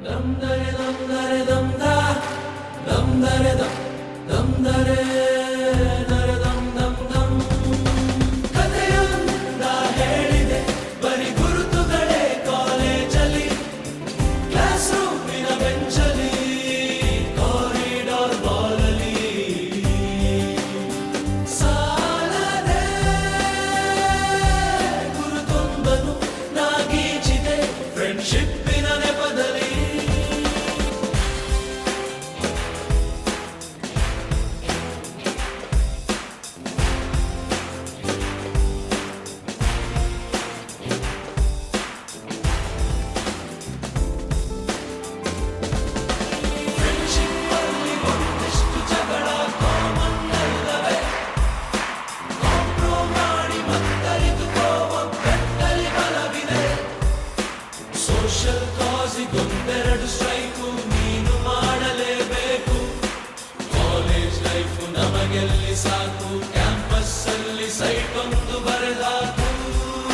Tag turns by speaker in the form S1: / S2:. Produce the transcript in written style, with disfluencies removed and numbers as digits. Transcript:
S1: Dum dare dum dare dum da, dum dare dum dare dare dum dum dum. ಕಥೆಯೊಂದ ಹೇಳಿದೆ ಬರಿ ಗುರುತುಗಳೇ ಕಾಲೇಜಲ್ಲಿ, class ರೂಮಿನ ಬೆಂಚಲ್ಲಿ, corridor ಬಾಲಲ್ಲಿ ಸಾಲದೆ ಗುರುತೊಂದನು ನಾಗೀಚಿದೆ ಫ್ರೆಂಡ್ಶಿಪ್ಪಿನ ನೆಪದಲ್ಲಿ. ಸೋಷಲ್ ಕಾಸಿಗೊಂದೆರಡು ಸ್ಟ್ರೈಕು ನೀನು ಮಾಡಲೇಬೇಕು. ಕಾಲೇಜ್ ಲೈಫು ನಮಗೆಲ್ಲಿ ಸಾಕು, ಕ್ಯಾಂಪಸ್ ಅಲ್ಲಿ ಸೈಟ್ ಒಂದು